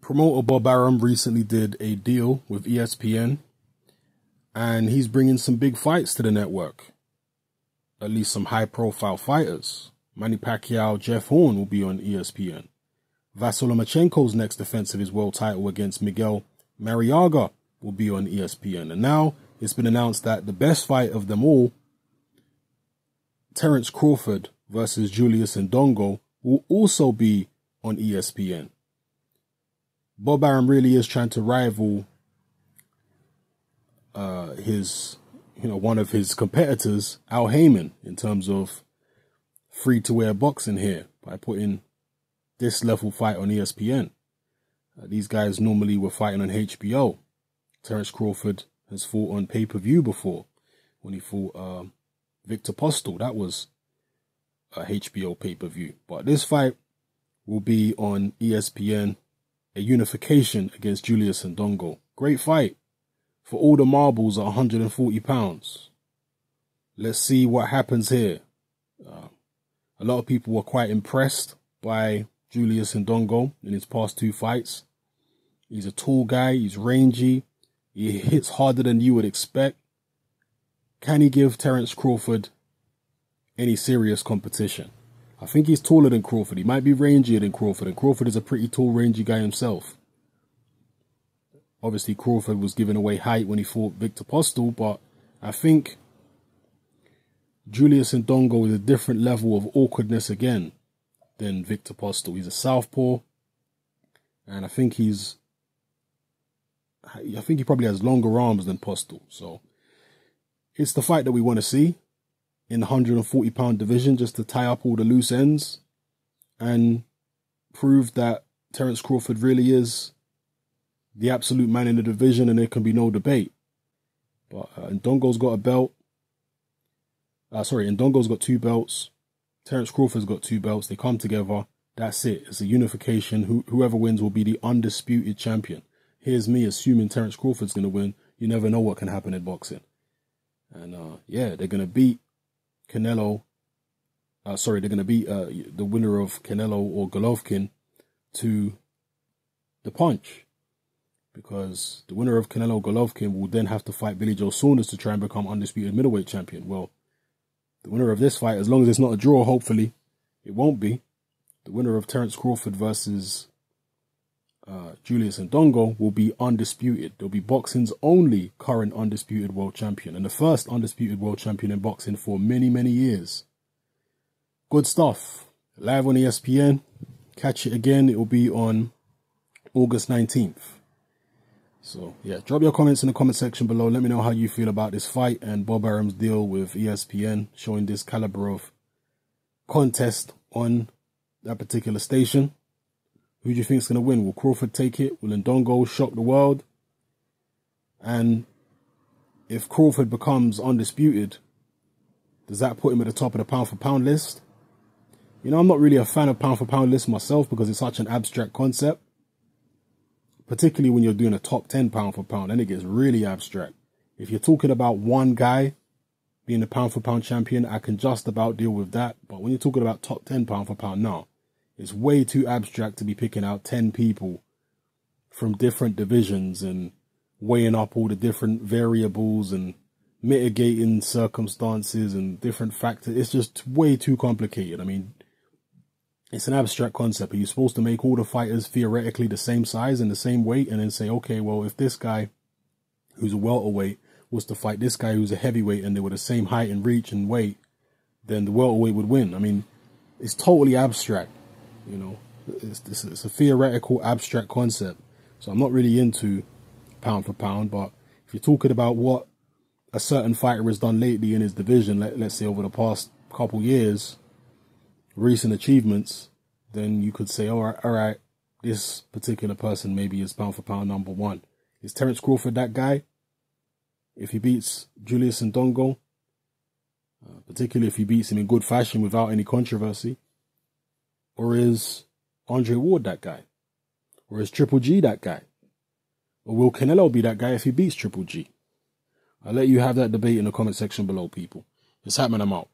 Promoter Bob Arum recently did a deal with ESPN, and he's bringing some big fights to the network. At least some high-profile fighters. Manny Pacquiao, Jeff Horn will be on ESPN. Vasyl Lomachenko's next defense of his world title against Miguel Mariaga will be on ESPN. And now it's been announced that the best fight of them all, Terence Crawford versus Julius Indongo, will also be on ESPN. Bob Arum really is trying to rival one of his competitors, Al Heyman, in terms of free-to-air boxing here by putting this level fight on ESPN. These guys normally were fighting on HBO. Terence Crawford has fought on pay-per-view before when he fought Victor Postol. That was a HBO pay-per-view. But this fight will be on ESPN, a unification against Julius Indongo. Great fight. For all the marbles at 140 pounds. Let's see what happens here. A lot of people were quite impressed by Julius Indongo in his past two fights. He's a tall guy. He's rangy. He hits harder than you would expect. Can he give Terence Crawford any serious competition? I think he's taller than Crawford. He might be rangier than Crawford, and Crawford is a pretty tall, rangy guy himself. Obviously, Crawford was giving away height when he fought Victor Postol, but I think Julius Indongo is a different level of awkwardness again than Victor Postol. He's a southpaw, and I think he probably has longer arms than Postol. So it's the fight that we want to see in the 140-pound division, just to tie up all the loose ends and prove that Terence Crawford really is the absolute man in the division, and there can be no debate. But Indongo's got a belt. Indongo's got two belts. Terence Crawford's got two belts. They come together. That's it. It's a unification. Whoever wins will be the undisputed champion. Here's me assuming Terence Crawford's going to win. You never know what can happen in boxing. And yeah, they're going to beat Canelo. They're going to beat the winner of Canelo or Golovkin to the punch. Because the winner of Canelo Golovkin will then have to fight Billy Joe Saunders to try and become undisputed middleweight champion. Well, the winner of this fight, as long as it's not a draw, hopefully it won't be, the winner of Terence Crawford versus Julius Indongo will be undisputed. They'll be boxing's only current undisputed world champion and the first undisputed world champion in boxing for many, many years. Good stuff. Live on ESPN. Catch it again. It will be on August 19th. So, yeah, drop your comments in the comment section below. Let me know how you feel about this fight and Bob Arum's deal with ESPN, showing this caliber of contest on that particular station. Who do you think is going to win? Will Crawford take it? Will Indongo shock the world? And if Crawford becomes undisputed, does that put him at the top of the pound-for-pound list? You know, I'm not really a fan of pound-for-pound lists myself because it's such an abstract concept. Particularly when you're doing a top 10 pound for pound, then it gets really abstract. If you're talking about one guy being the pound for pound champion, I can just about deal with that. But when you're talking about top 10 pound for pound, no, it's way too abstract to be picking out 10 people from different divisions and weighing up all the different variables and mitigating circumstances and different factors. It's just way too complicated. I mean, it's an abstract concept. Are you supposed to make all the fighters theoretically the same size and the same weight and then say, okay, well, if this guy who's a welterweight was to fight this guy who's a heavyweight and they were the same height and reach and weight, then the welterweight would win? I mean, it's totally abstract, you know. It's a theoretical, abstract concept. So I'm not really into pound for pound, but if you're talking about what a certain fighter has done lately in his division, let's say over the past couple years, recent achievements, then you could say, all right, this particular person maybe is pound for pound number one. Is Terence Crawford that guy? If he beats Julius Indongo, particularly if he beats him in good fashion without any controversy, or is Andre Ward that guy? Or is Triple G that guy? Or will Canelo be that guy if he beats Triple G? I'll let you have that debate in the comment section below, people. It's happening. I'm out.